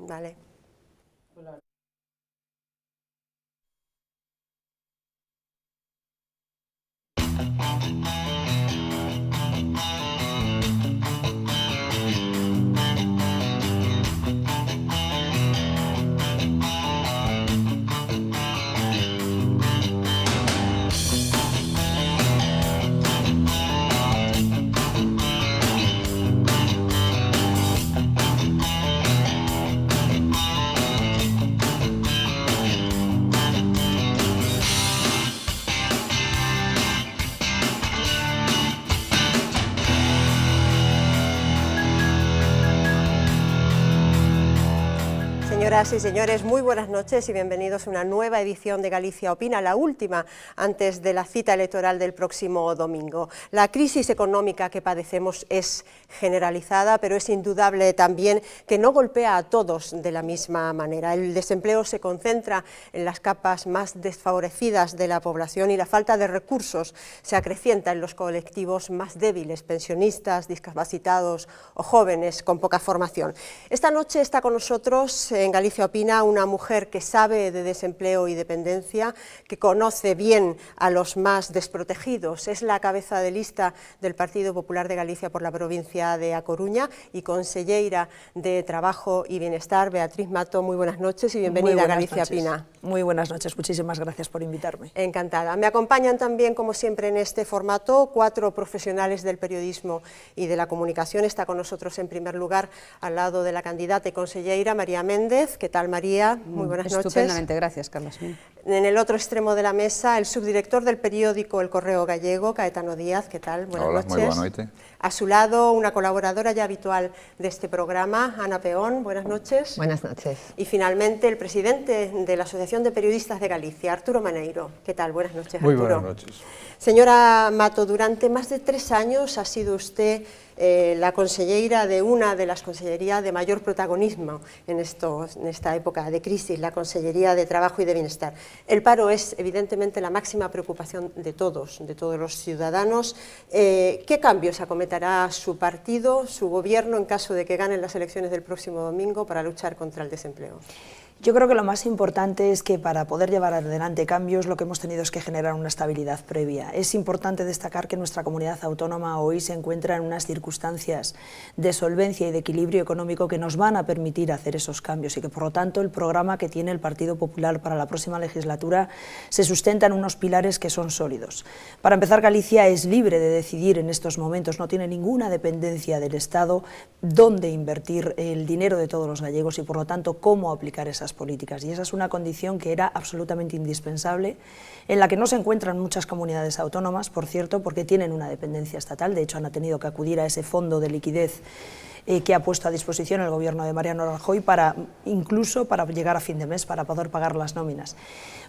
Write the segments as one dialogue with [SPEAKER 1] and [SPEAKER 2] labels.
[SPEAKER 1] Vale. Señoras y señores, muy buenas noches y bienvenidos a una nueva edición de Galicia Opina, la última antes de la cita electoral del próximo domingo. La crisis económica que padecemos es generalizada, pero es indudable también que no golpea a todos de la misma manera. El desempleo se concentra en las capas más desfavorecidas de la población y la falta de recursos se acrecienta en los colectivos más débiles, pensionistas, discapacitados o jóvenes con poca formación. Esta noche está con nosotros en Galicia Opina una mujer que sabe de desempleo y dependencia, que conoce bien a los más desprotegidos. Es la cabeza de lista del Partido Popular de Galicia por la provincia de A Coruña y conselleira de Trabajo y Bienestar, Beatriz Mato. Muy buenas noches y bienvenida a Galicia Opina.
[SPEAKER 2] Muy buenas noches, muchísimas gracias por invitarme.
[SPEAKER 1] Encantada. Me acompañan también, como siempre en este formato, 4 profesionales del periodismo y de la comunicación. Está con nosotros en primer lugar, al lado de la candidata y conselleira, María Méndez. ¿Qué tal, María? Muy buenas noches.
[SPEAKER 3] Estupendamente, gracias, Carlos.
[SPEAKER 1] En el otro extremo de la mesa, el subdirector del periódico El Correo Gallego, Caetano Díaz. ¿Qué tal? Buenas noches.
[SPEAKER 4] Muy buenas noches.
[SPEAKER 1] A su lado, una colaboradora ya habitual de este programa, Ana Peón. Buenas noches.
[SPEAKER 5] Buenas noches.
[SPEAKER 1] Y finalmente, el presidente de la Asociación de Periodistas de Galicia, Arturo Maneiro. ¿Qué tal? Buenas noches, Arturo.
[SPEAKER 4] Muy buenas noches.
[SPEAKER 1] Señora Mato, durante más de 3 años ha sido usted la conselleira de una de las consellerías de mayor protagonismo en esta época de crisis, la Consellería de Trabajo y de Bienestar. El paro es evidentemente la máxima preocupación de todos los ciudadanos. ¿Qué cambios acometerá su partido, su gobierno, en caso de que ganen las elecciones del próximo domingo para luchar contra el desempleo?
[SPEAKER 2] Yo creo que lo más importante es que para poder llevar adelante cambios lo que hemos tenido es que generar una estabilidad previa. Es importante destacar que nuestra comunidad autónoma hoy se encuentra en unas circunstancias de solvencia y de equilibrio económico que nos van a permitir hacer esos cambios y que por lo tanto el programa que tiene el Partido Popular para la próxima legislatura se sustenta en unos pilares que son sólidos. Para empezar, Galicia es libre de decidir en estos momentos, no tiene ninguna dependencia del Estado dónde invertir el dinero de todos los gallegos y por lo tanto cómo aplicar esas políticas, y esa es una condición que era absolutamente indispensable, en la que no se encuentran muchas comunidades autónomas, por cierto, porque tienen una dependencia estatal. De hecho han tenido que acudir a ese fondo de liquidez que ha puesto a disposición el gobierno de Mariano Rajoy incluso para llegar a fin de mes, para poder pagar las nóminas.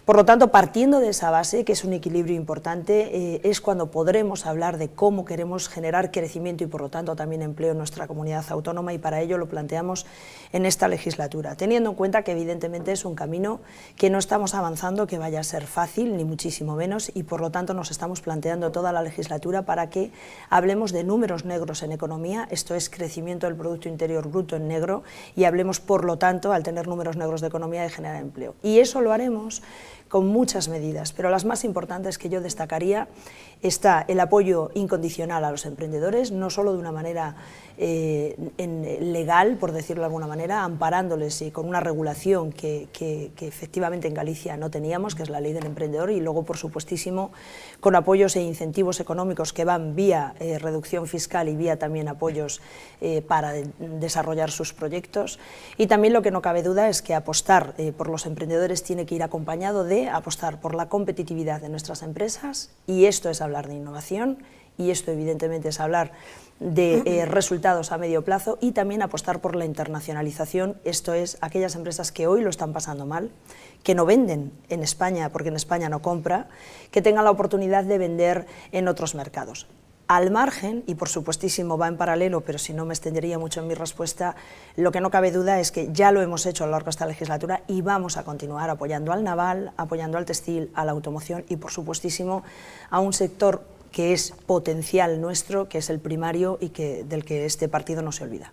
[SPEAKER 2] Por lo tanto, partiendo de esa base, que es un equilibrio importante, es cuando podremos hablar de cómo queremos generar crecimiento y por lo tanto también empleo en nuestra comunidad autónoma, y para ello lo planteamos en esta legislatura, teniendo en cuenta que evidentemente es un camino que no estamos avanzando, que vaya a ser fácil, ni muchísimo menos, y por lo tanto nos estamos planteando toda la legislatura para que hablemos de números negros en economía, esto es crecimiento del Producto Interior Bruto en negro, y hablemos por lo tanto, al tener números negros de economía, de generar empleo. Y eso lo haremos con muchas medidas, pero las más importantes que yo destacaría está el apoyo incondicional a los emprendedores, no solo de una manera legal, por decirlo de alguna manera, amparándoles y con una regulación que efectivamente en Galicia no teníamos, que es la Ley del Emprendedor, y luego, por supuestísimo, con apoyos e incentivos económicos que van vía reducción fiscal y vía también apoyos para desarrollar sus proyectos. Y también lo que no cabe duda es que apostar por los emprendedores tiene que ir acompañado de apostar por la competitividad de nuestras empresas, y esto es hablar de innovación, y esto evidentemente es hablar de resultados a medio plazo, y también apostar por la internacionalización, esto es aquellas empresas que hoy lo están pasando mal, que no venden en España porque en España no compra, que tengan la oportunidad de vender en otros mercados. Al margen, y por supuestísimo va en paralelo, pero si no me extendería mucho en mi respuesta, lo que no cabe duda es que ya lo hemos hecho a lo largo de esta legislatura y vamos a continuar apoyando al naval, apoyando al textil, a la automoción y por supuestísimo a un sector que es potencial nuestro, que es el primario y del que este partido no se olvida.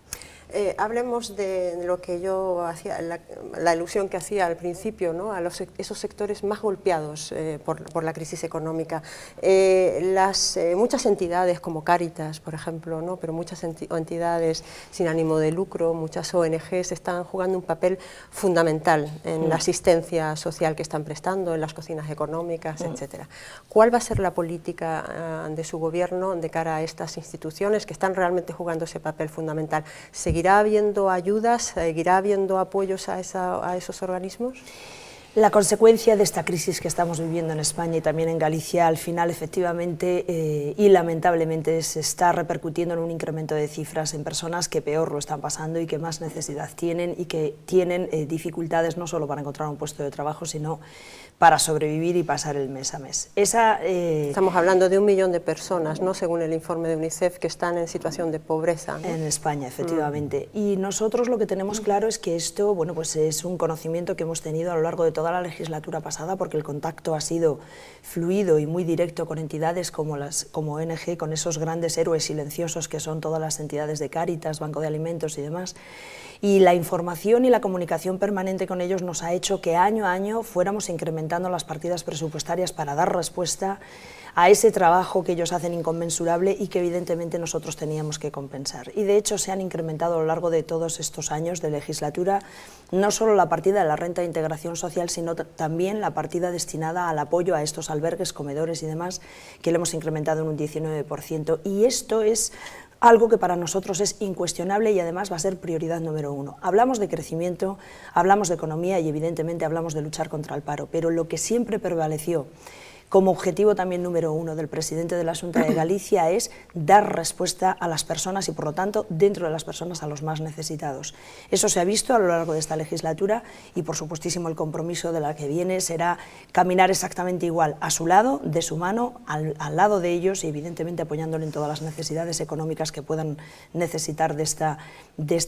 [SPEAKER 1] Hablemos de lo que yo hacía, la ilusión que hacía al principio, ¿no? A esos sectores más golpeados por la crisis económica. Muchas entidades como Cáritas, por ejemplo, ¿no? Pero muchas entidades sin ánimo de lucro, muchas ONGs están jugando un papel fundamental en la asistencia social que están prestando, en las cocinas económicas, etcétera. ¿Cuál va a ser la política de su gobierno de cara a estas instituciones que están realmente jugando ese papel fundamental? ¿Seguirá habiendo ayudas, seguirá habiendo apoyos a esos organismos?
[SPEAKER 2] La consecuencia de esta crisis que estamos viviendo en España y también en Galicia, al final, efectivamente y lamentablemente, se está repercutiendo en un incremento de cifras en personas que peor lo están pasando y que más necesidad tienen y que tienen dificultades no solo para encontrar un puesto de trabajo, sino para sobrevivir y pasar el mes a mes.
[SPEAKER 1] Estamos hablando de 1 millón de personas, ¿no? Según el informe de UNICEF, que están en situación de pobreza, ¿no?
[SPEAKER 2] En España, efectivamente. Y nosotros lo que tenemos claro es que esto, bueno, pues es un conocimiento que hemos tenido a lo largo de toda la legislatura pasada, porque el contacto ha sido fluido y muy directo con entidades como ONG, con esos grandes héroes silenciosos que son todas las entidades de Cáritas, Banco de Alimentos y demás. Y la información y la comunicación permanente con ellos nos ha hecho que año a año fuéramos incrementando las partidas presupuestarias para dar respuesta a ese trabajo que ellos hacen inconmensurable y que evidentemente nosotros teníamos que compensar. Y de hecho se han incrementado a lo largo de todos estos años de legislatura no solo la partida de la renta de integración social, sino también la partida destinada al apoyo a estos albergues, comedores y demás, que le hemos incrementado en un 19%. Y esto es algo que para nosotros es incuestionable y además va a ser prioridad número 1. Hablamos de crecimiento, hablamos de economía y evidentemente hablamos de luchar contra el paro, pero lo que siempre prevaleció como objetivo también número 1 del presidente de la Xunta de Galicia es dar respuesta a las personas y, por lo tanto, dentro de las personas, a los más necesitados. Eso se ha visto a lo largo de esta legislatura y, por supuestísimo, el compromiso de la que viene será caminar exactamente igual, a su lado, de su mano, al lado de ellos y, evidentemente, apoyándole en todas las necesidades económicas que puedan necesitar de esta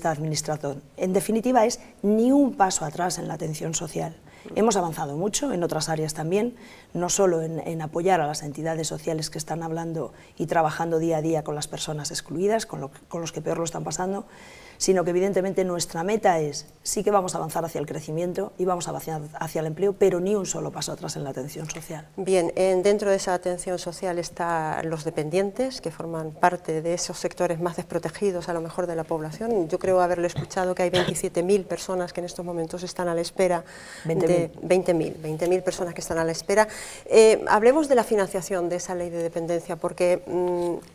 [SPEAKER 2] administración. En definitiva, es ni un paso atrás en la atención social. Hemos avanzado mucho en otras áreas también, no solo en apoyar a las entidades sociales que están hablando y trabajando día a día con las personas excluidas, con los que peor lo están pasando, sino que evidentemente nuestra meta es, sí que vamos a avanzar hacia el crecimiento y vamos a avanzar hacia el empleo, pero ni un solo paso atrás en la atención social.
[SPEAKER 1] Bien, dentro de esa atención social están los dependientes, que forman parte de esos sectores más desprotegidos a lo mejor de la población. Yo creo haberle escuchado que hay 27.000 personas que en estos momentos están a la espera, 20.000 personas que están a la espera. Hablemos de la financiación de esa ley de dependencia, porque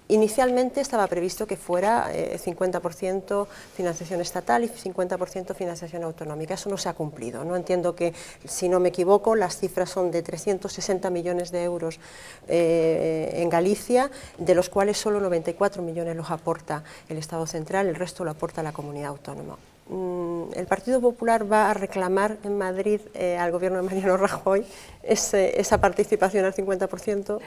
[SPEAKER 1] inicialmente estaba previsto que fuera 50% financiación estatal y 50% financiación autonómica. Eso no se ha cumplido, ¿no? Entiendo que, si no me equivoco, las cifras son de 360 millones de euros en Galicia, de los cuales solo 94 millones los aporta el Estado central, el resto lo aporta la comunidad autónoma. ¿El Partido Popular va a reclamar en Madrid al gobierno de Mariano Rajoy esa participación al 50%?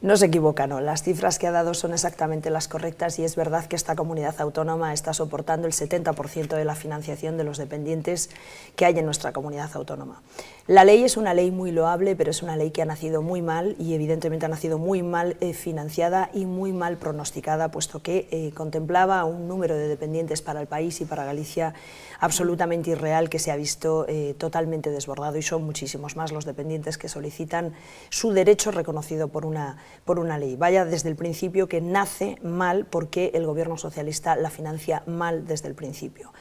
[SPEAKER 2] No se equivoca, no. Las cifras que ha dado son exactamente las correctas y es verdad que esta comunidad autónoma está soportando el 70% de la financiación de los dependientes que hay en nuestra comunidad autónoma. La ley es una ley muy loable, pero es una ley que ha nacido muy mal y evidentemente ha nacido muy mal financiada y muy mal pronosticada, puesto que contemplaba un número de dependientes para el país y para Galicia absolutamente irreal, que se ha visto totalmente desbordado, y son muchísimos más los dependientes que solicitan su derecho reconocido por una ley. Vaya desde el principio que nace mal porque el gobierno socialista la financia mal desde el principio.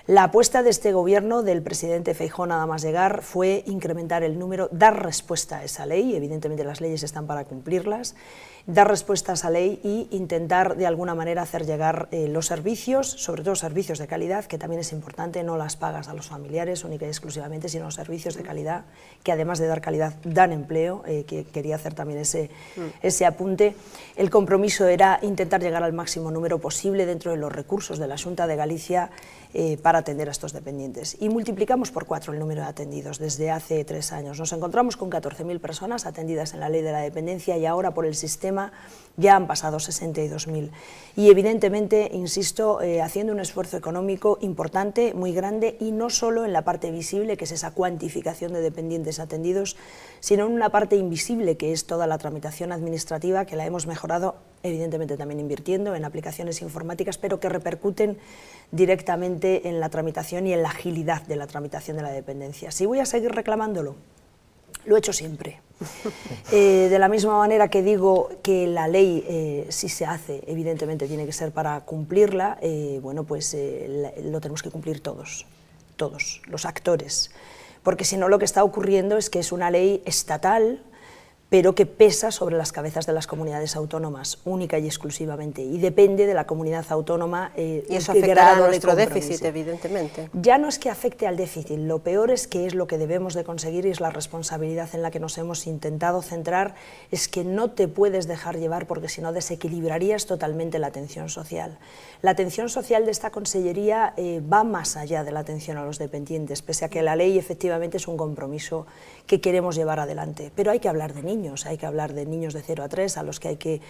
[SPEAKER 2] La apuesta de este gobierno, del presidente Feijóo, nada más llegar, fue incrementar el número, dar respuesta a esa ley, evidentemente las leyes están para cumplirlas, dar respuesta a esa ley e intentar de alguna manera hacer llegar los servicios, sobre todo servicios de calidad, que también es importante, no las pagas a los familiares única y exclusivamente, sino servicios de calidad, que además de dar calidad dan empleo, que quería hacer también ese apunte. El compromiso era intentar llegar al máximo número posible dentro de los recursos de la Xunta de Galicia para atender a estos dependientes. Y multiplicamos por 4 el número de atendidos desde hace 3 años. Nos encontramos con 14.000 personas atendidas en la ley de la dependencia y ahora por el sistema ya han pasado 62.000. Y evidentemente, insisto, haciendo un esfuerzo económico importante, muy grande, y no solo en la parte visible, que es esa cuantificación de dependientes atendidos, sino en una parte invisible, que es toda la tramitación administrativa, que la hemos mejorado evidentemente también invirtiendo en aplicaciones informáticas, pero que repercuten directamente en la tramitación y en la agilidad de la tramitación de la dependencia. Si voy a seguir reclamándolo, lo he hecho siempre. De la misma manera que digo que la ley, si se hace, evidentemente tiene que ser para cumplirla, bueno, pues lo tenemos que cumplir todos los actores, porque si no lo que está ocurriendo es que es una ley estatal, pero que pesa sobre las cabezas de las comunidades autónomas, única y exclusivamente, y depende de la comunidad autónoma.
[SPEAKER 1] Y eso afectará a nuestro déficit, evidentemente.
[SPEAKER 2] Ya no es que afecte al déficit, lo peor es que es lo que debemos de conseguir, y es la responsabilidad en la que nos hemos intentado centrar, es que no te puedes dejar llevar, porque si no desequilibrarías totalmente la atención social. La atención social de esta consellería va más allá de la atención a los dependientes, pese a que la ley efectivamente es un compromiso que queremos llevar adelante, pero hay que hablar de niños, hay que hablar de niños de 0 a 3, a los que hay que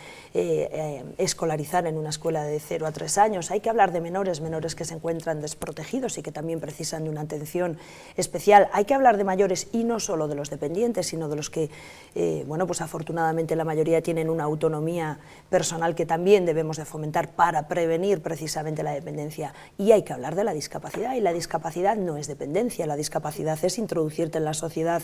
[SPEAKER 2] escolarizar en una escuela de 0 a 3 años, hay que hablar de menores que se encuentran desprotegidos y que también precisan de una atención especial, hay que hablar de mayores y no solo de los dependientes, sino de los que, bueno, pues afortunadamente la mayoría tienen una autonomía personal que también debemos de fomentar para prevenir precisamente la dependencia, y hay que hablar de la discapacidad, y la discapacidad no es dependencia, la discapacidad es introducirte en la sociedad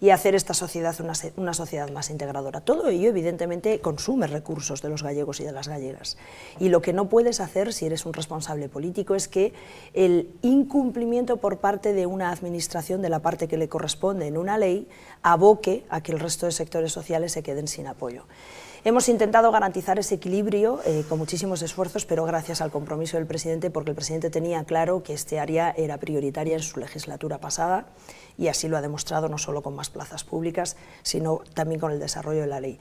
[SPEAKER 2] y hacer esta sociedad una sociedad más integradora. Todo ello, evidentemente, consume recursos de los gallegos y de las gallegas. Y lo que no puedes hacer, si eres un responsable político, es que el incumplimiento por parte de una administración de la parte que le corresponde en una ley aboque a que el resto de sectores sociales se queden sin apoyo. Hemos intentado garantizar ese equilibrio con muchísimos esfuerzos, pero gracias al compromiso del presidente, porque el presidente tenía claro que este área era prioritaria en su legislatura pasada, y así lo ha demostrado no solo con más plazas públicas, sino también con el desarrollo de la ley.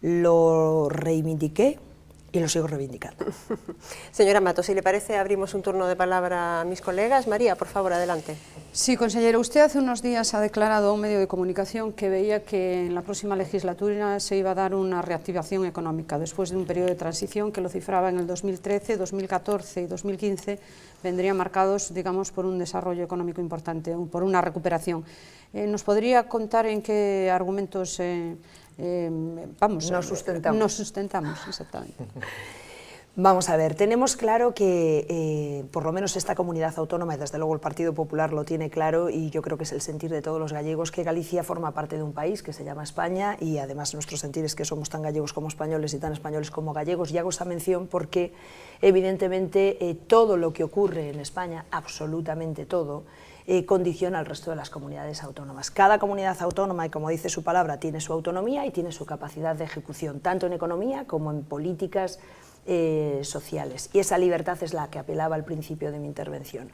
[SPEAKER 2] Lo reivindiqué y lo sigo reivindicando.
[SPEAKER 1] Señora Mato, si le parece, abrimos un turno de palabra a mis colegas. María, por favor, adelante.
[SPEAKER 3] Sí, consejero, usted hace unos días ha declarado a un medio de comunicación que veía que en la próxima legislatura se iba a dar una reactivación económica, después de un periodo de transición que lo cifraba en el 2013, 2014 y 2015, vendrían marcados, digamos, por un desarrollo económico importante, por una recuperación. ¿Nos podría contar en qué argumentos nos sustentamos, exactamente?
[SPEAKER 2] Vamos a ver, tenemos claro que por lo menos esta comunidad autónoma, y desde luego el Partido Popular lo tiene claro, y yo creo que es el sentir de todos los gallegos, que Galicia forma parte de un país que se llama España, y además nuestro sentir es que somos tan gallegos como españoles y tan españoles como gallegos, y hago esa mención porque evidentemente todo lo que ocurre en España, absolutamente todo, condiciona al resto de las comunidades autónomas. Cada comunidad autónoma, y como dice su palabra, tiene su autonomía y tiene su capacidad de ejecución, tanto en economía como en políticas sociales, y esa libertad es la que apelaba al principio de mi intervención.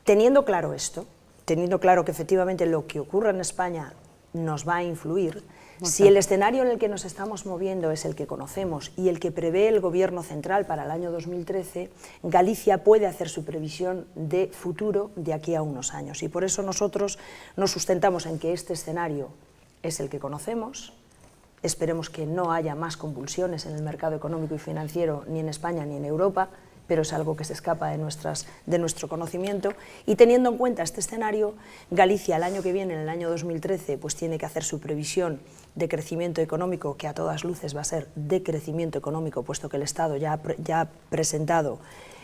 [SPEAKER 2] Teniendo claro esto, teniendo claro que efectivamente lo que ocurre en España nos va a influir, si el escenario en el que nos estamos moviendo es el que conocemos y el que prevé el Gobierno central para el año 2013, Galicia puede hacer su previsión de futuro de aquí a unos años, y por eso nosotros nos sustentamos en que este escenario es el que conocemos. Esperemos que no haya más convulsiones en el mercado económico y financiero ni en España ni en Europa, pero es algo que se escapa de nuestro conocimiento, y teniendo en cuenta este escenario, Galicia el año que viene, en el año 2013, pues tiene que hacer su previsión de crecimiento económico, que a todas luces va a ser de crecimiento económico, puesto que el Estado ya ha presentado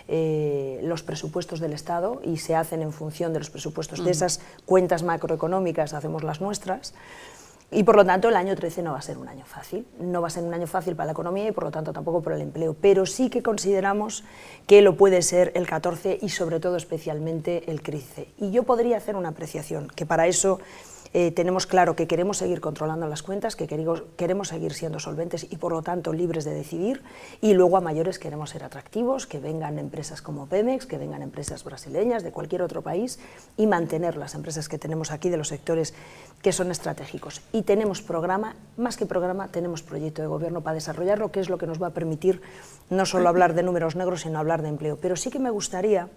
[SPEAKER 2] los presupuestos del Estado, y se hacen en función de los presupuestos de esas cuentas macroeconómicas, hacemos las nuestras. Y por lo tanto el año 13 no va a ser un año fácil, no va a ser un año fácil para la economía y por lo tanto tampoco para el empleo, pero sí que consideramos que lo puede ser el 14 y sobre todo especialmente el 15. Y yo podría hacer una apreciación, que para eso tenemos claro que queremos seguir controlando las cuentas, que queremos seguir siendo solventes y por lo tanto libres de decidir, y luego a mayores queremos ser atractivos, que vengan empresas como Pemex, que vengan empresas brasileñas de cualquier otro país, y mantener las empresas que tenemos aquí de los sectores que son estratégicos. Y tenemos programa, más que programa, tenemos proyecto de gobierno para desarrollarlo, que es lo que nos va a permitir no solo hablar de números negros, sino hablar de empleo. Pero sí que me gustaría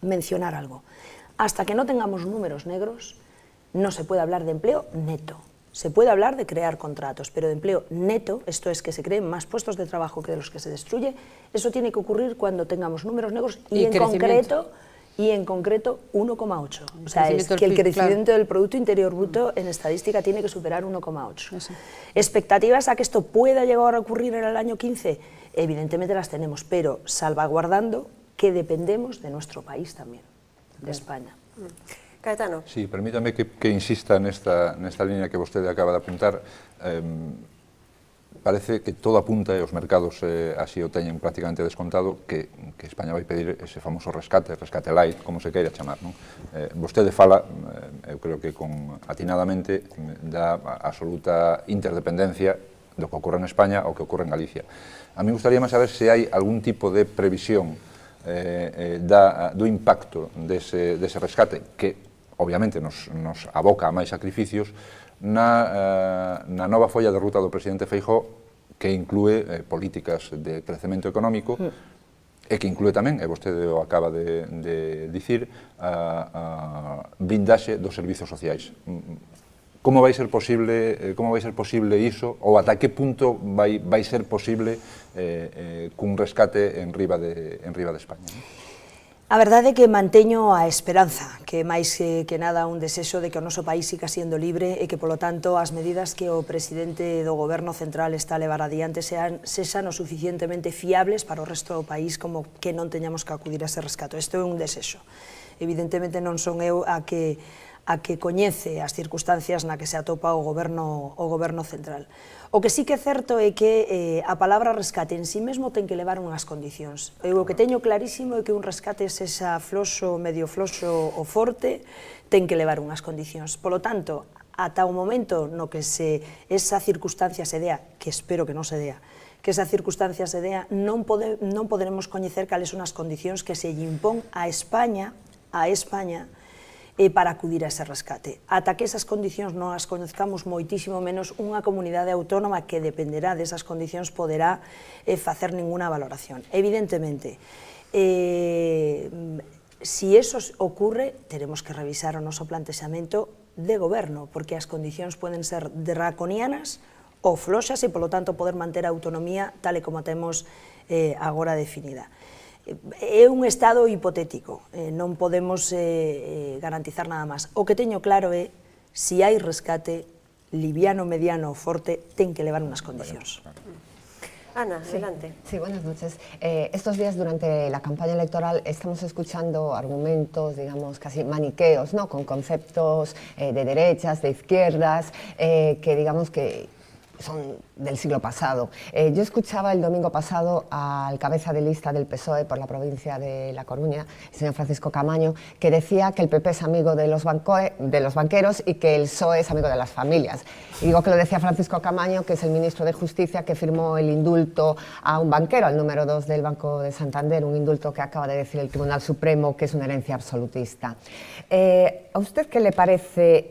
[SPEAKER 2] mencionar algo. Hasta que no tengamos números negros, no se puede hablar de empleo neto. Se puede hablar de crear contratos, pero de empleo neto, esto es que se creen más puestos de trabajo que de los que se destruye, eso tiene que ocurrir cuando tengamos números negros y en concreto y en concreto 1,8. O sea, es
[SPEAKER 3] crecimiento
[SPEAKER 2] que el
[SPEAKER 3] del PIB,
[SPEAKER 2] crecimiento
[SPEAKER 3] claro.
[SPEAKER 2] del Producto Interior Bruto en estadística tiene que superar 1,8. ¿Expectativas a que esto pueda llegar a ocurrir en el año 15? Evidentemente las tenemos, pero salvaguardando que dependemos de nuestro país también, de España.
[SPEAKER 1] Caetano.
[SPEAKER 4] Sí, permítame que insista nesta línea que vostede acaba de apuntar. Parece que todo apunta, e os mercados así o teñen prácticamente descontado, que España vai pedir ese famoso rescate light, como se queira chamar, non? Vostede fala, eu creo que atinadamente, da absoluta interdependencia do que ocorre en España ao que ocorre en Galicia. A mí gustaríame saber se hai algún tipo de previsión do impacto dese rescate, que obviamente nos aboca a máis sacrificios, na nova folla de ruta do presidente Feijóo, que inclúe políticas de crecemento económico e que inclúe tamén, e vostede o acaba de dicir, a blindaxe dos servizos sociais. Como vai ser posible iso, ou ata que punto vai ser posible cun rescate en riba de España?
[SPEAKER 2] A verdade é que manteño a esperanza, que máis que nada un desexo de que o noso país siga sendo libre e que, polo tanto, as medidas que o presidente do Goberno Central está a levar adiante sexan o suficientemente fiables para o resto do país como que non teñamos que acudir a ese rescate. Isto é un desexo. Evidentemente non son eu a que coñece as circunstancias na que se atopa o Goberno Central. O que sí que é certo é que a palabra rescate en sí mesmo ten que levar unhas condicións. Eu o que teño clarísimo é que un rescate sexa floxo, medio floxo ou forte, ten que levar unhas condicións. Polo tanto, ata o momento no que esa circunstancia se dea, que espero que non se dea, que esa circunstancia se dea, non poderemos coñecer cales son as condicións que se lle impón a España para acudir a ese rescate. Ata que esas condicións non as conozcamos, moitísimo menos unha comunidade autónoma que dependerá desas condicións poderá facer ninguna valoración. Evidentemente, si eso ocurre, teremos que revisar o noso plantexamento de goberno, porque as condicións poden ser draconianas ou floxas e, polo tanto, poder manter a autonomía tal e como temos agora definida. É un estado hipotético, non podemos garantizar nada máis. O que teño claro é, se hai rescate, liviano, mediano ou forte, ten que levar unhas condicións.
[SPEAKER 1] Ana, adelante.
[SPEAKER 5] Sí, buenas noches. Estos días durante la campaña electoral estamos escuchando argumentos, digamos, casi maniqueos, ¿no? Con conceptos de derechas, de izquierdas, que digamos que son del siglo pasado. Yo escuchaba el domingo pasado al cabeza de lista del PSOE por la provincia de La Coruña, el señor Francisco Camaño, que decía que el PP es amigo de los banqueros y que el PSOE es amigo de las familias. Y digo que lo decía Francisco Camaño, que es el ministro de Justicia que firmó el indulto a un banquero, al número 2 del Banco de Santander, un indulto que acaba de decir el Tribunal Supremo que es una herencia absolutista. ¿A usted qué le parece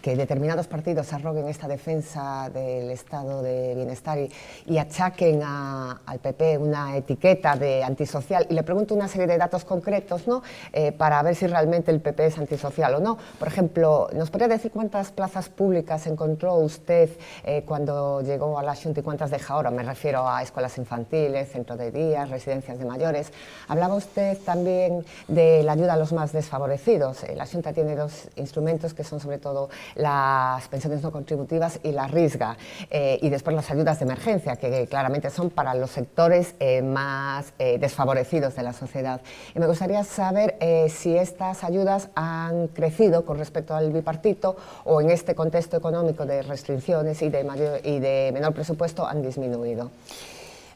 [SPEAKER 5] que determinados partidos arroguen esta defensa del estado de bienestar y achaquen al PP una etiqueta de antisocial? Y le pregunto una serie de datos concretos, ¿no? Para ver si realmente el PP es antisocial o no. Por ejemplo, ¿nos podría decir cuántas plazas públicas encontró usted cuando llegó a la Xunta y cuántas deja ahora? Me refiero a escuelas infantiles, centros de día, residencias de mayores. Hablaba usted también de la ayuda a los más desfavorecidos. La Xunta tiene dos instrumentos que son sobre todo las pensiones no contributivas y la RISGA, y después las ayudas de emergencia, que claramente son para los sectores más desfavorecidos de la sociedad. Y me gustaría saber si estas ayudas han crecido con respecto al bipartito o en este contexto económico de restricciones y de menor presupuesto han disminuido.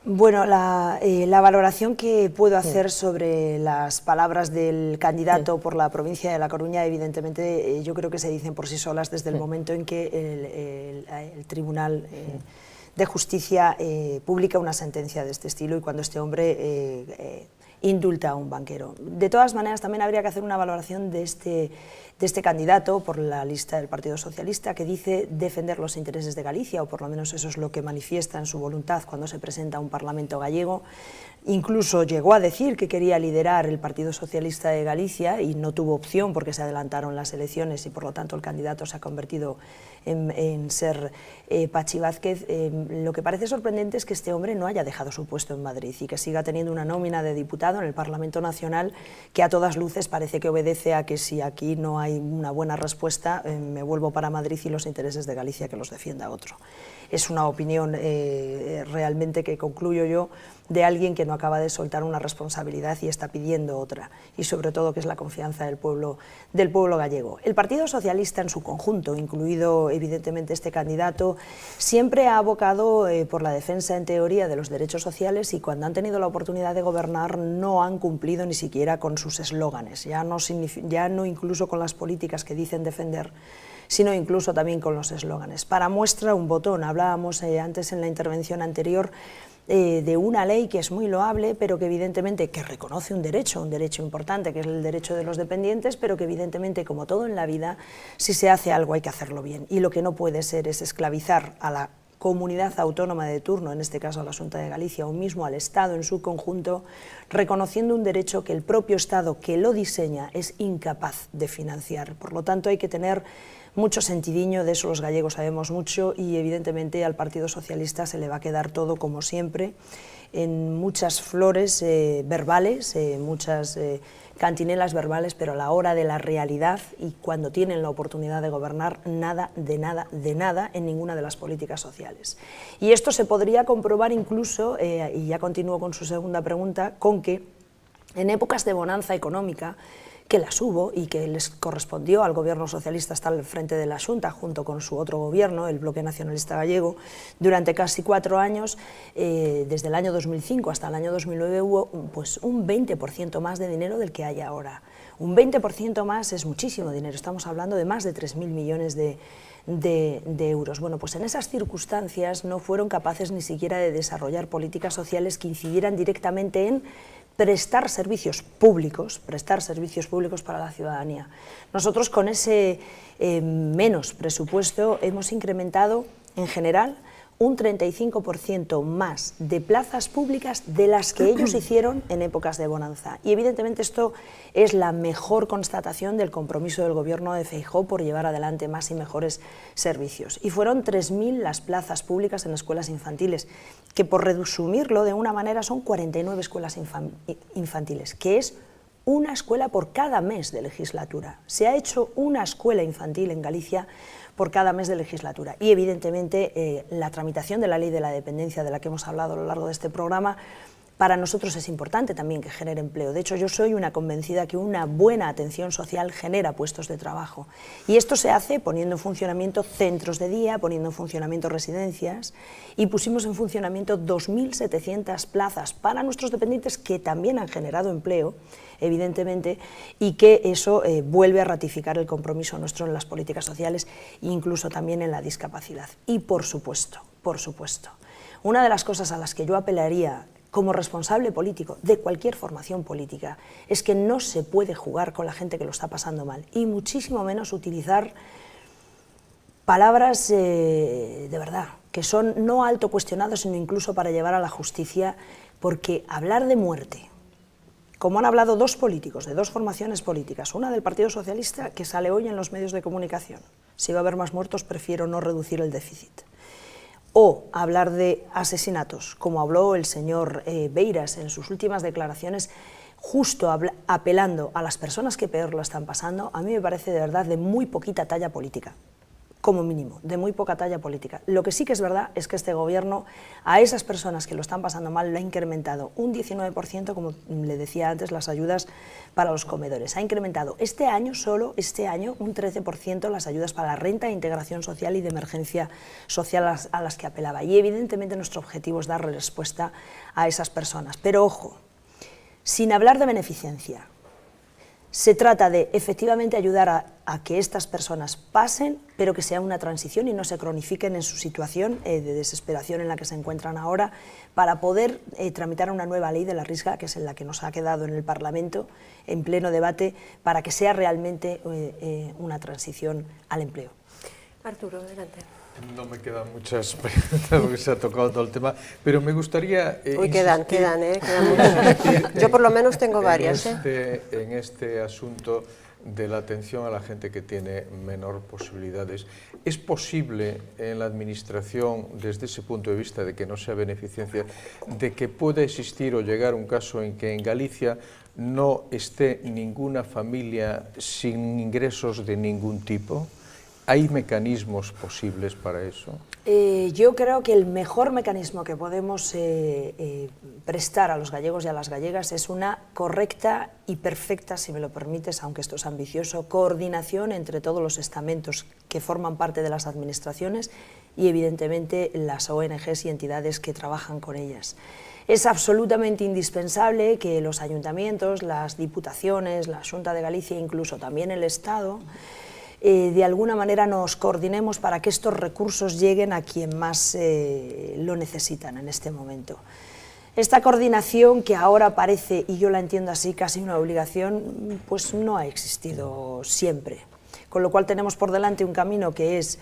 [SPEAKER 2] Bueno, la valoración que puedo hacer sobre las palabras del candidato por la provincia de La Coruña, evidentemente, yo creo que se dicen por sí solas desde el momento en que el Tribunal de Justicia publica una sentencia de este estilo y cuando este hombre indulta a un banquero. De todas maneras, también habría que hacer una valoración de este candidato por la lista del Partido Socialista, que dice defender los intereses de Galicia, o por lo menos eso es lo que manifiesta en su voluntad cuando se presenta a un Parlamento gallego. Incluso llegó a decir que quería liderar el Partido Socialista de Galicia y no tuvo opción porque se adelantaron las elecciones y por lo tanto el candidato se ha convertido en ser Pachi Vázquez. Lo que parece sorprendente es que este hombre no haya dejado su puesto en Madrid y que siga teniendo una nómina de diputados aprobado en el Parlamento Nacional, que a todas luces parece que obedece a que si aquí no hay una buena respuesta, me vuelvo para Madrid y los intereses de Galicia que los defienda otro. Es una opinión realmente que concluyo yo de alguien que no acaba de soltar una responsabilidad y está pidiendo otra, y sobre todo que es la confianza del pueblo gallego. El Partido Socialista en su conjunto, incluido evidentemente este candidato, siempre ha abocado por la defensa en teoría de los derechos sociales, y cuando han tenido la oportunidad de gobernar no han cumplido ni siquiera con sus eslóganes, ya no incluso con las políticas que dicen defender, sino incluso también con los eslóganes. Para muestra un botón, hablábamos antes en la intervención anterior de una ley que es muy loable, pero que evidentemente que reconoce un derecho importante, que es el derecho de los dependientes, pero que evidentemente, como todo en la vida, si se hace algo hay que hacerlo bien, y lo que no puede ser es esclavizar a la comunidad autónoma de turno, en este caso a la Xunta de Galicia, o mismo al Estado en su conjunto, reconociendo un derecho que el propio Estado que lo diseña es incapaz de financiar. Por lo tanto, hay que tener mucho sentidiño, de eso los gallegos sabemos mucho, y evidentemente al Partido Socialista se le va a quedar todo como siempre, en muchas flores verbales, muchas cantinelas verbales, pero a la hora de la realidad y cuando tienen la oportunidad de gobernar, nada, de nada, de nada en ninguna de las políticas sociales. Y esto se podría comprobar incluso, y ya continúo con su segunda pregunta, con que en épocas de bonanza económica, que las hubo y que les correspondió al gobierno socialista estar al frente de la Xunta junto con su otro gobierno, el Bloque Nacionalista Gallego, durante casi 4 años, desde el año 2005 hasta el año 2009 hubo pues un 20% más de dinero del que hay ahora. Un 20% más es muchísimo dinero, estamos hablando de más de 3.000 millones de euros. Bueno, pues en esas circunstancias no fueron capaces ni siquiera de desarrollar políticas sociales que incidieran directamente en prestar servicios públicos para la ciudadanía. Nosotros con ese menos presupuesto hemos incrementado en general un 35% más de plazas públicas de las que ellos hicieron en épocas de bonanza. Y evidentemente esto es la mejor constatación del compromiso del gobierno de Feijóo por llevar adelante más y mejores servicios. Y fueron 3.000 las plazas públicas en escuelas infantiles, que por resumirlo de una manera son 49 escuelas infantiles, que es una escuela por cada mes de legislatura. Se ha hecho una escuela infantil en Galicia por cada mes de legislatura. Y evidentemente la tramitación de la ley de la dependencia, de la que hemos hablado a lo largo de este programa, para nosotros es importante también que genere empleo. De hecho, yo soy una convencida que una buena atención social genera puestos de trabajo. Y esto se hace poniendo en funcionamiento centros de día, poniendo en funcionamiento residencias, y pusimos en funcionamiento 2.700 plazas para nuestros dependientes que también han generado empleo, evidentemente, y que eso vuelve a ratificar el compromiso nuestro en las políticas sociales e incluso también en la discapacidad. Y por supuesto, una de las cosas a las que yo apelaría como responsable político de cualquier formación política es que no se puede jugar con la gente que lo está pasando mal, y muchísimo menos utilizar palabras de verdad, que son no alto cuestionadas, sino incluso para llevar a la justicia, porque hablar de muerte, como han hablado dos políticos de dos formaciones políticas, una del Partido Socialista que sale hoy en los medios de comunicación, si va a haber más muertos prefiero no reducir el déficit, o hablar de asesinatos, como habló el señor Beiras en sus últimas declaraciones, justo apelando a las personas que peor lo están pasando, a mí me parece de verdad de muy poquita talla política, como mínimo, de muy poca talla política. Lo que sí que es verdad es que este gobierno a esas personas que lo están pasando mal lo ha incrementado un 19%, como le decía antes, las ayudas para los comedores. Ha incrementado este año, solo este año, un 13% las ayudas para la renta de integración social y de emergencia social a las que apelaba. Y evidentemente nuestro objetivo es dar respuesta a esas personas. Pero ojo, sin hablar de beneficencia, se trata de efectivamente ayudar a que estas personas pasen, pero que sea una transición y no se cronifiquen en su situación de desesperación en la que se encuentran ahora, para poder tramitar una nueva ley de la Risga, que es en la que nos ha quedado en el Parlamento, en pleno debate, para que sea realmente una transición al empleo.
[SPEAKER 1] Arturo, adelante.
[SPEAKER 6] No me quedan muchas preguntas porque se ha tocado todo el tema, pero me gustaría
[SPEAKER 1] Uy, quedan muchas. Yo por lo menos tengo varias.
[SPEAKER 6] En este asunto de la atención a la gente que tiene menor posibilidades. ¿Es posible en la administración, desde ese punto de vista de que no sea beneficencia, de que pueda existir o llegar un caso en que en Galicia no esté ninguna familia sin ingresos de ningún tipo? ¿Hay mecanismos posibles para eso?
[SPEAKER 2] Yo creo que el mejor mecanismo que podemos prestar a los gallegos y a las gallegas es una correcta y perfecta, si me lo permites, aunque esto es ambicioso, coordinación entre todos los estamentos que forman parte de las administraciones y evidentemente las ONGs y entidades que trabajan con ellas. Es absolutamente indispensable que los ayuntamientos, las diputaciones, la Xunta de Galicia e incluso también el Estado de alguna manera nos coordinemos para que estos recursos lleguen a quien más lo necesitan en este momento. Esta coordinación que ahora parece, y yo la entiendo así, casi una obligación, pues no ha existido siempre. Con lo cual tenemos por delante un camino que es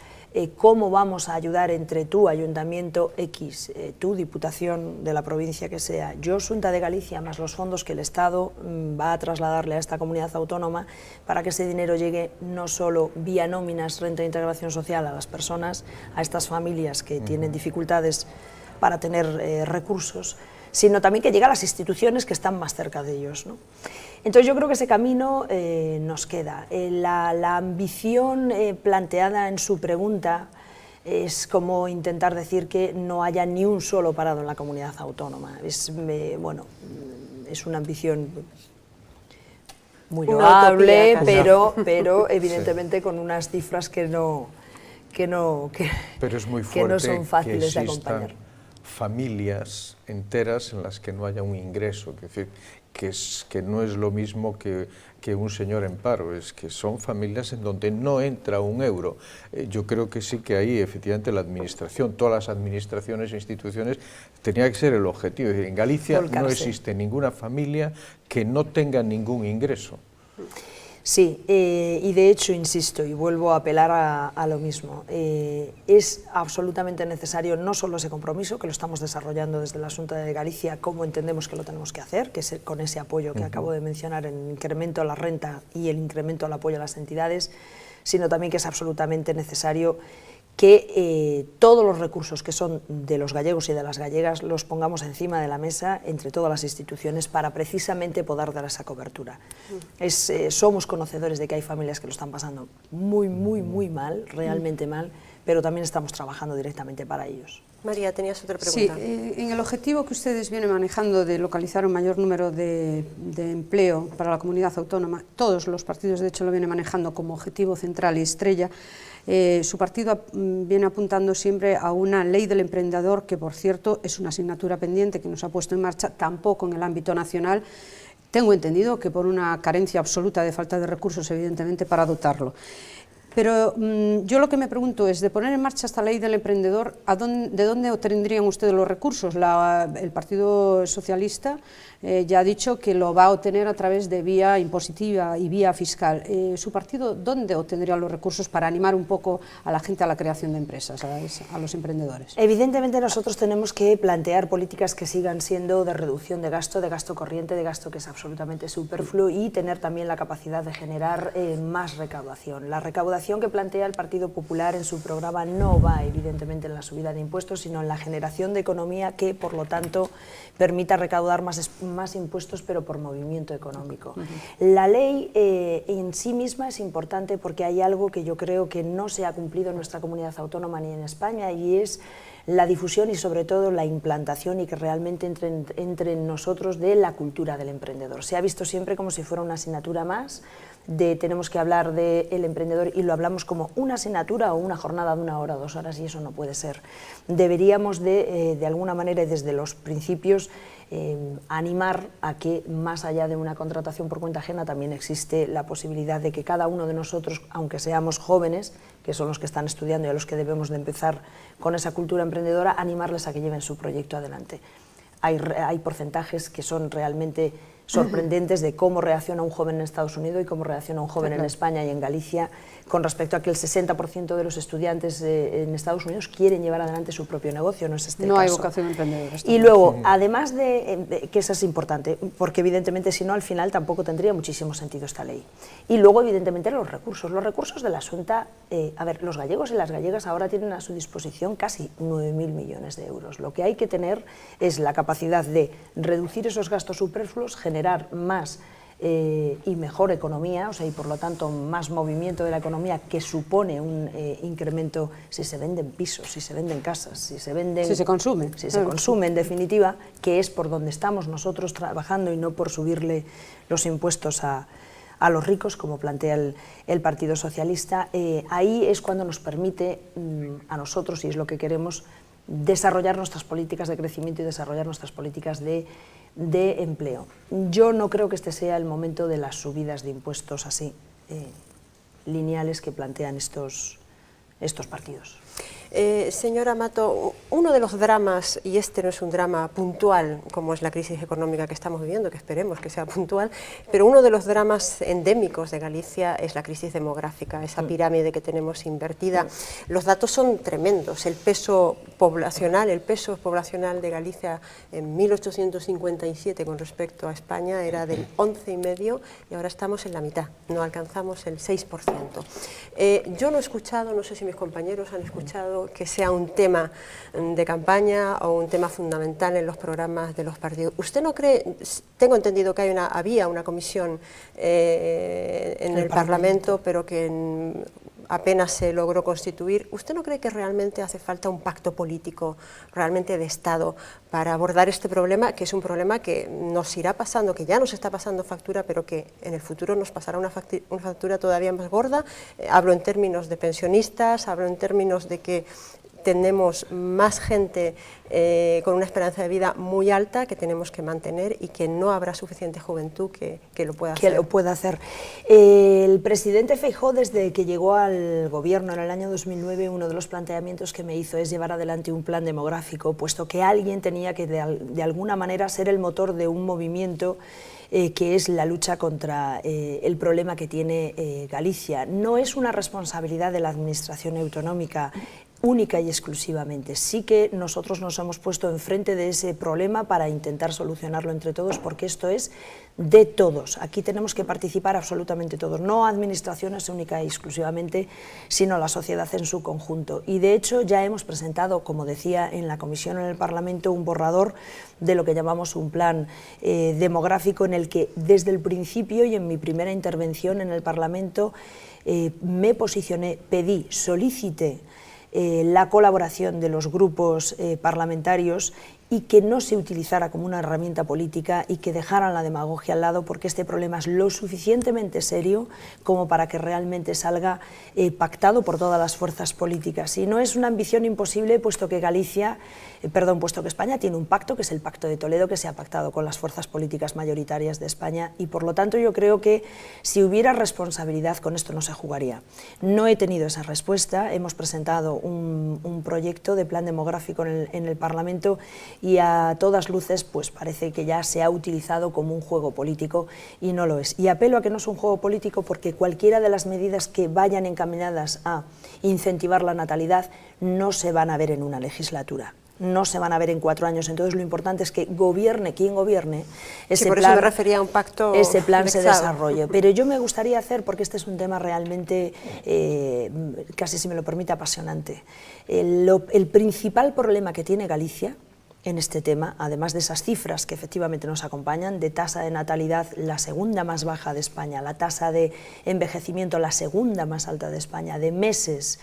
[SPEAKER 2] cómo vamos a ayudar entre tú, Ayuntamiento X, tú, Diputación de la provincia que sea, yo, Xunta de Galicia, más los fondos que el Estado va a trasladarle a esta comunidad autónoma para que ese dinero llegue no solo vía nóminas, renta de integración social a las personas, a estas familias que tienen dificultades para tener recursos, sino también que llegue a las instituciones que están más cerca de ellos, ¿no? Entonces yo creo que ese camino nos queda. La ambición planteada en su pregunta es como intentar decir que no haya ni un solo parado en la comunidad autónoma. Bueno, es una ambición muy loable, pero evidentemente con unas cifras que no son fáciles de acompañar.
[SPEAKER 6] Familias enteras en las que no haya un ingreso, es decir, que no es lo mismo que un señor en paro, es que son familias en donde no entra un euro. Yo creo que sí que ahí efectivamente la administración, todas las administraciones e instituciones, tenía que ser el objetivo. Es decir, en Galicia no existe ninguna familia que no tenga ningún ingreso.
[SPEAKER 2] Sí, y de hecho, insisto, y vuelvo a apelar a lo mismo, es absolutamente necesario no solo ese compromiso, que lo estamos desarrollando desde la Xunta de Galicia, como entendemos que lo tenemos que hacer, que es con ese apoyo que acabo de mencionar, el incremento a la renta y el incremento al apoyo a las entidades, sino también que es absolutamente necesario que todos los recursos que son de los gallegos y de las gallegas los pongamos encima de la mesa entre todas las instituciones para precisamente poder dar esa cobertura. Somos conocedores de que hay familias que lo están pasando muy mal, realmente mal, pero también estamos trabajando directamente para ellos.
[SPEAKER 1] María, tenías otra pregunta.
[SPEAKER 3] Sí, en el objetivo que ustedes vienen manejando de localizar un mayor número de empleo para la comunidad autónoma, todos los partidos de hecho lo vienen manejando como objetivo central y estrella. Su partido viene apuntando siempre a una ley del emprendedor que, por cierto, es una asignatura pendiente que nos ha puesto en marcha, tampoco en el ámbito nacional. Tengo entendido que por una carencia absoluta de falta de recursos, evidentemente, para dotarlo. Pero yo lo que me pregunto es, de poner en marcha esta ley del emprendedor, ¿de dónde obtendrían ustedes los recursos? El Partido Socialista ya ha dicho que lo va a obtener a través de vía impositiva y vía fiscal. ¿Su partido dónde obtendría los recursos para animar un poco a la gente a la creación de empresas, a los emprendedores?
[SPEAKER 2] Evidentemente nosotros tenemos que plantear políticas que sigan siendo de reducción de gasto corriente, de gasto que es absolutamente superfluo, y tener también la capacidad de generar más recaudación. La recaudación que plantea el Partido Popular en su programa no va evidentemente en la subida de impuestos, sino en la generación de economía que, por lo tanto, permita recaudar más impuestos, pero por movimiento económico. La ley en sí misma es importante porque hay algo que yo creo que no se ha cumplido en nuestra comunidad autónoma ni en España, y es la difusión y sobre todo la implantación y que realmente entre en nosotros de la cultura del emprendedor. Se ha visto siempre como si fuera una asignatura más, tenemos que hablar del emprendedor y lo hablamos como una asignatura o una jornada de 1 hora, 2 horas, y eso no puede ser. Deberíamos de alguna manera y desde los principios animar a que más allá de una contratación por cuenta ajena también existe la posibilidad de que cada uno de nosotros, aunque seamos jóvenes, que son los que están estudiando y a los que debemos de empezar con esa cultura emprendedora, animarles a que lleven su proyecto adelante. Hay porcentajes que son realmente sorprendentes de cómo reacciona un joven en Estados Unidos y cómo reacciona un joven en España y en Galicia con respecto a que el 60% de los estudiantes en Estados Unidos quieren llevar adelante su propio negocio, no es este
[SPEAKER 3] no
[SPEAKER 2] caso.
[SPEAKER 3] hay vocación emprendedora.
[SPEAKER 2] Y luego, además de que eso es importante, porque evidentemente si no al final tampoco tendría muchísimo sentido esta ley. Y luego evidentemente los recursos de la Xunta, a ver, los gallegos y las gallegas ahora tienen a su disposición casi 9.000 millones de euros. Lo que hay que tener es la capacidad de reducir esos gastos superfluos, generar más y mejor economía, o sea, y por lo tanto más movimiento de la economía, que supone un incremento si se venden pisos, si se venden casas, si se venden...
[SPEAKER 3] Si se consume.
[SPEAKER 2] Si se consume, en definitiva, que es por donde estamos nosotros trabajando y no por subirle los impuestos a los ricos, como plantea el Partido Socialista. Ahí es cuando nos permite a nosotros, y es lo que queremos, desarrollar nuestras políticas de crecimiento y desarrollar nuestras políticas de empleo. Yo no creo que este sea el momento de las subidas de impuestos así, lineales, que plantean estos partidos.
[SPEAKER 1] Señora Mato, uno de los dramas, y este no es un drama puntual, como es la crisis económica que estamos viviendo, que esperemos que sea puntual, pero uno de los dramas endémicos de Galicia es la crisis demográfica, esa pirámide que tenemos invertida. Los datos son tremendos, el peso poblacional de Galicia en 1857 con respecto a España era del 11,5 y ahora estamos en la mitad, no alcanzamos el 6%. Yo no he escuchado, no sé si mis compañeros han escuchado, que sea un tema de campaña o un tema fundamental en los programas de los partidos. ¿Usted no cree? Tengo entendido que había una comisión en el Parlamento, pero que apenas se logró constituir. ¿Usted no cree que realmente hace falta un pacto político, realmente de Estado, para abordar este problema, que es un problema que nos irá pasando, que ya nos está pasando factura, pero que en el futuro nos pasará una factura todavía más gorda? Hablo en términos de pensionistas, hablo en términos de que tenemos más gente con una esperanza de vida muy alta que tenemos que mantener y que no habrá suficiente juventud que lo pueda hacer.
[SPEAKER 2] Que lo pueda hacer. El presidente Feijóo, desde que llegó al gobierno en el año 2009, uno de los planteamientos que me hizo es llevar adelante un plan demográfico, puesto que alguien tenía que de alguna manera ser el motor de un movimiento que es la lucha contra el problema que tiene Galicia. No es una responsabilidad de la administración autonómica única y exclusivamente. Sí que nosotros nos hemos puesto enfrente de ese problema para intentar solucionarlo entre todos, porque esto es de todos. Aquí tenemos que participar absolutamente todos, no administraciones única y exclusivamente, sino la sociedad en su conjunto. Y de hecho ya hemos presentado, como decía en la comisión en el Parlamento, un borrador de lo que llamamos un plan demográfico, en el que desde el principio y en mi primera intervención en el Parlamento me posicioné, pedí, solicité la colaboración de los grupos parlamentarios y que no se utilizara como una herramienta política y que dejaran la demagogia al lado, porque este problema es lo suficientemente serio como para que realmente salga pactado por todas las fuerzas políticas. Y no es una ambición imposible, puesto que puesto que España tiene un pacto, que es el Pacto de Toledo, que se ha pactado con las fuerzas políticas mayoritarias de España, y por lo tanto yo creo que si hubiera responsabilidad con esto no se jugaría. No he tenido esa respuesta, hemos presentado un proyecto de plan demográfico en el Parlamento, y a todas luces pues parece que ya se ha utilizado como un juego político y no lo es. Y apelo a que no es un juego político, porque cualquiera de las medidas que vayan encaminadas a incentivar la natalidad no se van a ver en una legislatura, no se van a ver en 4 años. Entonces lo importante es que gobierne quien gobierne, ese
[SPEAKER 1] por
[SPEAKER 2] plan,
[SPEAKER 1] eso me refería a un pacto
[SPEAKER 2] ese plan se
[SPEAKER 1] indexado.
[SPEAKER 2] desarrolle. Pero yo me gustaría hacer, porque este es un tema realmente, casi si me lo permite, apasionante. El principal problema que tiene Galicia en este tema, además de esas cifras que efectivamente nos acompañan, de tasa de natalidad la segunda más baja de España, la tasa de envejecimiento la segunda más alta de España, de meses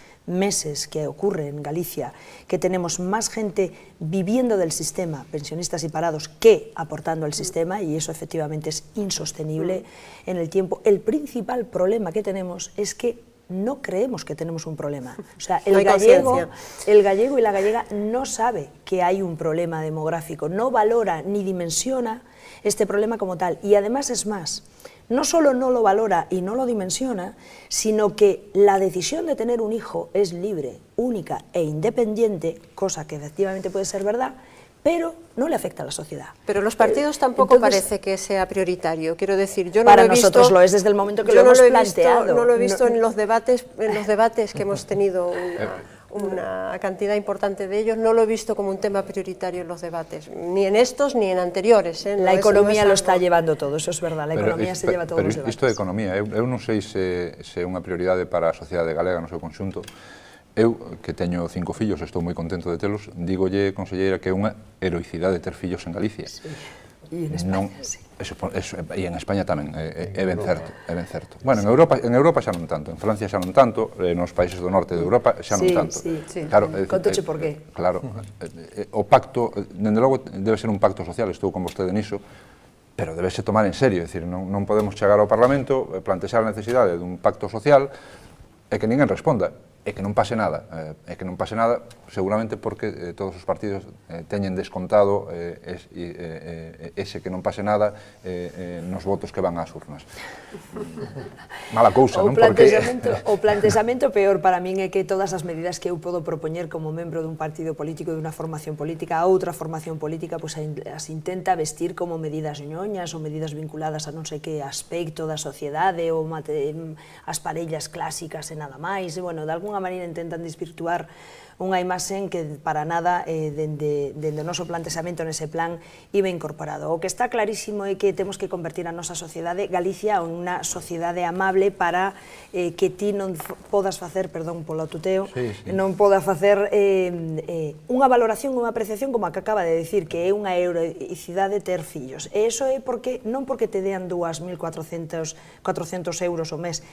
[SPEAKER 2] que ocurre en Galicia, que tenemos más gente viviendo del sistema, pensionistas y parados, que aportando al sistema, y eso efectivamente es insostenible en el tiempo. El principal problema que tenemos es que no creemos que tenemos un problema. O sea, el gallego y la gallega no sabe que hay un problema demográfico, no valora ni dimensiona este problema como tal. Y además es más, no solo no lo valora y no lo dimensiona, sino que la decisión de tener un hijo es libre, única e independiente, cosa que efectivamente puede ser verdad, pero no le afecta a la sociedad.
[SPEAKER 1] Pero los partidos tampoco
[SPEAKER 2] Entonces,
[SPEAKER 1] parece que sea prioritario. Quiero decir, yo no
[SPEAKER 2] para
[SPEAKER 1] lo he visto,
[SPEAKER 2] nosotros lo es desde el momento que
[SPEAKER 1] yo
[SPEAKER 2] lo hemos
[SPEAKER 1] no he
[SPEAKER 2] planteado.
[SPEAKER 1] Visto, no lo he visto en los debates que hemos tenido una cantidad importante de ellos, no lo he visto como un tema prioritario en los debates, ni en estos ni en anteriores.
[SPEAKER 2] La economía lo está llevando todo, eso es verdad, la economía se lleva todos os debates.
[SPEAKER 4] Isto de economía, eu non sei se é unha prioridade para a sociedade galega no seu conxunto. Eu, que teño 5 fillos, estou moi contento de telos, dígolle, conselleira, que é unha heroicidade ter fillos en Galicia.
[SPEAKER 2] Sí. E en España, sí.
[SPEAKER 4] E en España tamén, é ben certo. Bueno, en Europa xa non tanto, en Francia xa non tanto, nos países do norte de Europa xa non tanto.
[SPEAKER 2] Sí.
[SPEAKER 4] Claro,
[SPEAKER 2] Contoche por qué.
[SPEAKER 4] Claro, o pacto, dende logo, debe ser un pacto social, estou con vostede niso, pero debese tomar en serio, é dicir, non podemos chegar ao Parlamento, plantexar a necesidade dun pacto social e que ninguén responda. E que non pase nada, seguramente porque todos os partidos teñen descontado ese que non pase nada nos votos que van ás urnas. Mala cousa, non?
[SPEAKER 2] O plantexamento peor para min é que todas as medidas que eu podo propoñer como membro dun partido político, dunha formación política, a outra formación política, pois as intenta vestir como medidas ñoñas ou medidas vinculadas a non sei que aspecto da sociedade ou as parellas clásicas e nada máis, e, bueno, de alguna maneira intentan desvirtuar unha imaxen que para nada dende o noso plantexamento nese plan iba incorporado. O que está clarísimo é que temos que convertir a nosa sociedade, Galicia, en unha sociedade amable para que ti non podas facer, perdón polo tuteo, non podas facer unha valoración, unha apreciación como a que acaba de decir, que é unha heroicidade ter fillos. E iso é porque non porque te dean 2.400 euros o mes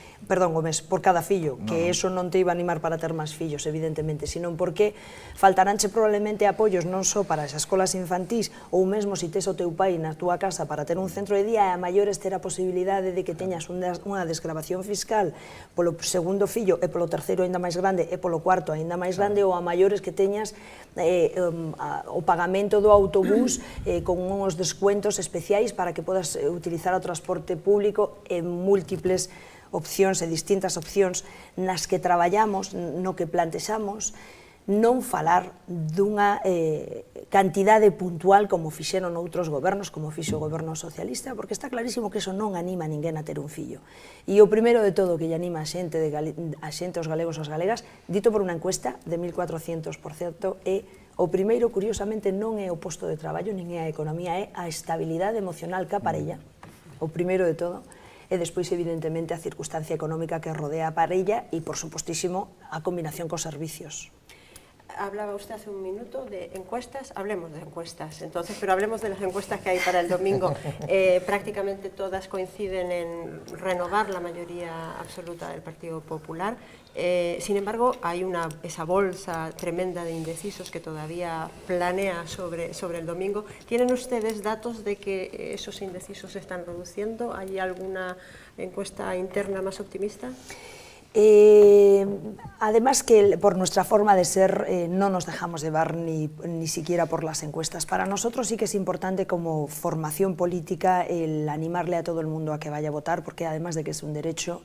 [SPEAKER 2] por cada fillo, que eso non te iba a animar para ter máis fillos, evidentemente, sino porque faltaránche probablemente apoios non só para as escolas infantís ou mesmo se tes o teu pai na túa casa para ter un centro de día, e a maiores ter a posibilidade de que teñas unha desgravación fiscal polo segundo fillo e polo terceiro ainda máis grande e polo cuarto ainda máis grande, ou a maiores que teñas o pagamento do autobús con uns descuentos especiais para que podas utilizar o transporte público en múltiples opcións e distintas opcións nas que traballamos, no que plantexamos, non falar dunha cantidade puntual como fixeron outros gobernos, como fixo o goberno socialista, porque está clarísimo que eso non anima a ninguén a ter un fillo. E o primeiro de todo que lle anima a xente, os galegos e as galegas, dito por unha encuesta de 1.400%, é o primeiro, curiosamente, non é o posto de traballo, nin é a economía, é a estabilidade emocional ca parella, o primeiro de todo, e despois, evidentemente, a circunstancia económica que rodea a parella e, por supostísimo, a combinación cos servicios.
[SPEAKER 1] Hablaba usted hace un minuto de encuestas, hablemos de encuestas, entonces, pero hablemos de las encuestas que hay para el domingo. Prácticamente todas coinciden en renovar la mayoría absoluta del Partido Popular. Sin embargo, hay esa bolsa tremenda de indecisos que todavía planea sobre el domingo. ¿Tienen ustedes datos de que esos indecisos se están reduciendo? ¿Hay alguna encuesta interna más optimista?
[SPEAKER 2] Además que por nuestra forma de ser no nos dejamos llevar ni siquiera por las encuestas. Para nosotros sí que es importante como formación política el animarle a todo el mundo a que vaya a votar, porque además de que es un derecho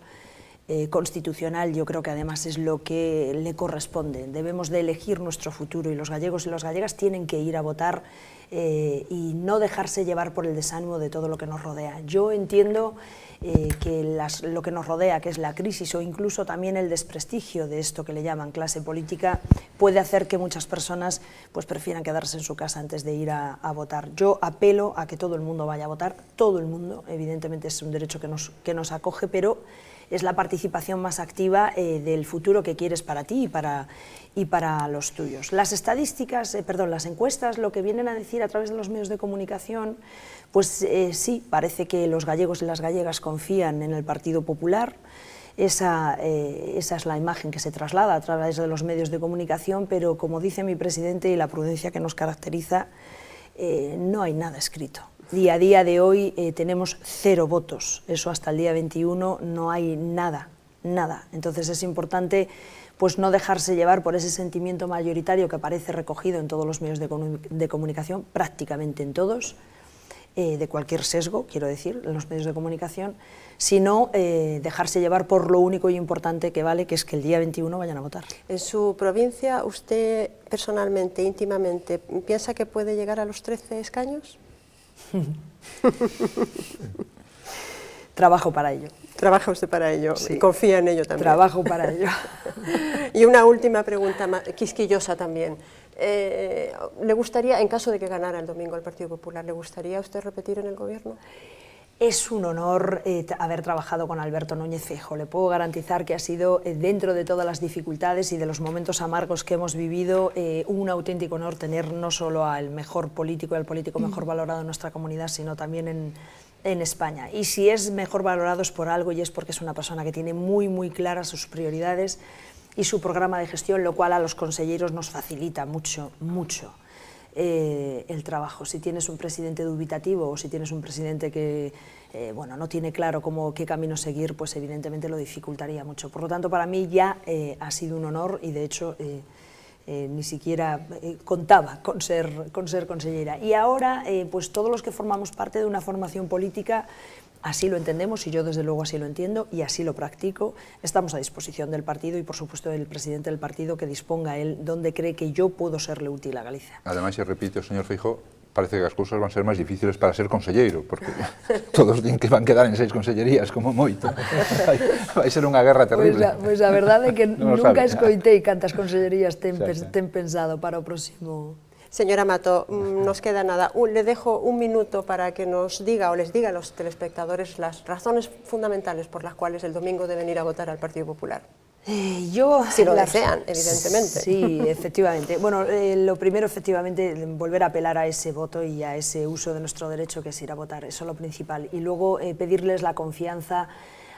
[SPEAKER 2] constitucional, yo creo que además es lo que le corresponde. Debemos de elegir nuestro futuro y los gallegos y las gallegas tienen que ir a votar y no dejarse llevar por el desánimo de todo lo que nos rodea. Yo entiendo que lo que nos rodea, que es la crisis o incluso también el desprestigio de esto que le llaman clase política, puede hacer que muchas personas pues prefieran quedarse en su casa antes de ir a votar. Yo apelo a que todo el mundo vaya a votar, todo el mundo, evidentemente es un derecho que nos acoge, pero es la participación más activa del futuro que quieres para ti y para los tuyos. Las estadísticas, las encuestas, lo que vienen a decir a través de los medios de comunicación, pues sí, parece que los gallegos y las gallegas confían en el Partido Popular. Esa es la imagen que se traslada a través de los medios de comunicación, pero como dice mi presidente y la prudencia que nos caracteriza, no hay nada escrito. Y a día de hoy tenemos 0 votos, eso hasta el día 21 no hay nada. Entonces es importante pues no dejarse llevar por ese sentimiento mayoritario que aparece recogido en todos los medios de comunicación, prácticamente en todos, de cualquier sesgo, quiero decir, en los medios de comunicación, sino dejarse llevar por lo único y importante que vale, que es que el día 21 vayan a votar.
[SPEAKER 1] En su provincia, ¿usted personalmente, íntimamente, piensa que puede llegar a los 13 escaños?
[SPEAKER 2] Trabajo para ello.
[SPEAKER 1] ¿Trabaja usted para ello?
[SPEAKER 2] Sí.
[SPEAKER 1] ¿Confía en ello también?
[SPEAKER 2] Trabajo para ello.
[SPEAKER 1] Y una última pregunta, quisquillosa también. ¿Le gustaría, en caso de que ganara el domingo el Partido Popular, ¿le gustaría a usted repetir en el Gobierno?
[SPEAKER 2] Es un honor haber trabajado con Alberto Núñez Feijóo. Le puedo garantizar que ha sido, dentro de todas las dificultades y de los momentos amargos que hemos vivido, un auténtico honor tener no solo al mejor político y al político mejor valorado en nuestra comunidad, sino también en España. Y si es mejor valorado es por algo, y es porque es una persona que tiene muy claras sus prioridades y su programa de gestión, lo cual a los consejeros nos facilita mucho el trabajo. Si tienes un presidente dubitativo o si tienes un presidente que bueno, no tiene claro qué camino seguir, pues evidentemente lo dificultaría mucho. Por lo tanto, para mí ya ha sido un honor y de hecho ni siquiera contaba con ser consellera. Y ahora, pues todos los que formamos parte de una formación política, así lo entendemos y yo desde luego así lo entiendo y así lo practico, estamos a disposición del partido y por supuesto del presidente del partido que disponga él donde cree que yo puedo serle útil a Galicia.
[SPEAKER 4] Además, se repite o señor Feijóo, parece que as cousas van ser máis difíciles para ser conselleiro, porque todos din que van quedar en 6 consellerías como moito. Vai ser unha guerra terrible.
[SPEAKER 2] Pois a verdade é que
[SPEAKER 4] non
[SPEAKER 2] nunca
[SPEAKER 4] sabe.
[SPEAKER 2] escoitei cantas consellerías ten
[SPEAKER 4] Exacto.
[SPEAKER 2] pensado para o próximo.
[SPEAKER 1] Señora Mato, nos queda nada. Le dejo un minuto para que nos diga o les diga a los telespectadores las razones fundamentales por las cuales el domingo deben ir a votar al Partido Popular. Si lo desean, evidentemente.
[SPEAKER 2] Sí, efectivamente. Bueno, lo primero, efectivamente, volver a apelar a ese voto y a ese uso de nuestro derecho que es ir a votar, eso es lo principal. Y luego pedirles la confianza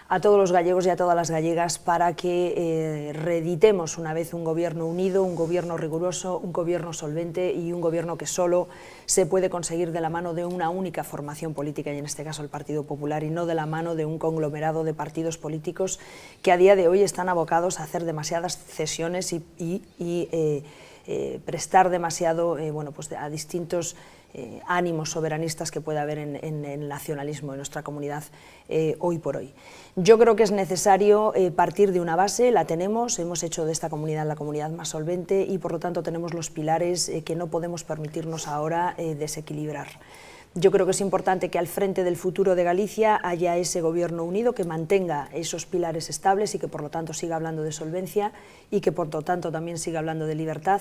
[SPEAKER 2] a todos los gallegos y a todas las gallegas para que reeditemos una vez un gobierno unido, un gobierno riguroso, un gobierno solvente y un gobierno que solo se puede conseguir de la mano de una única formación política, y en este caso el Partido Popular, y no de la mano de un conglomerado de partidos políticos que a día de hoy están abocados a hacer demasiadas cesiones y prestar demasiado bueno, pues a distintos ánimos soberanistas que puede haber en el nacionalismo en nuestra comunidad hoy por hoy. Yo creo que es necesario partir de una base, la tenemos, hemos hecho de esta comunidad la comunidad más solvente y por lo tanto tenemos los pilares que no podemos permitirnos ahora desequilibrar. Yo creo que es importante que al frente del futuro de Galicia haya ese gobierno unido que mantenga esos pilares estables y que por lo tanto siga hablando de solvencia y que por lo tanto también siga hablando de libertad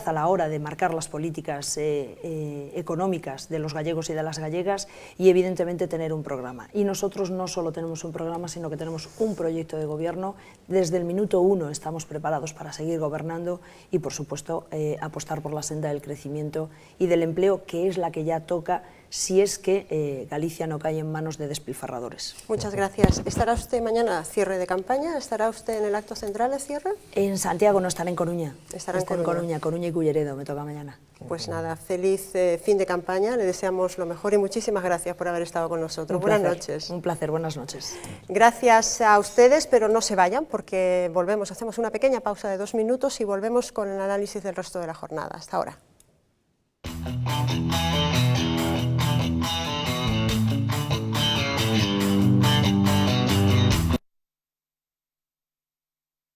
[SPEAKER 2] a la hora de marcar las políticas económicas de los gallegos y de las gallegas y evidentemente tener un programa. Y nosotros no solo tenemos un programa, sino que tenemos un proyecto de gobierno. Desde el minuto 1 estamos preparados para seguir gobernando y por supuesto apostar por la senda del crecimiento y del empleo, que es la que ya toca si es que Galicia no cae en manos de despilfarradores.
[SPEAKER 1] Muchas gracias. ¿Estará usted mañana a cierre de campaña? ¿Estará usted en el acto central de cierre?
[SPEAKER 2] En Santiago no, estaré en Coruña.
[SPEAKER 1] Estará en
[SPEAKER 2] Coruña y Culleredo, me toca mañana.
[SPEAKER 1] Pues nada, feliz fin de campaña, le deseamos lo mejor y muchísimas gracias por haber estado con nosotros. Buenas noches.
[SPEAKER 2] Un placer, buenas noches.
[SPEAKER 1] Gracias a ustedes, pero no se vayan porque volvemos, hacemos una pequeña pausa de 2 minutos y volvemos con el análisis del resto de la jornada. Hasta ahora.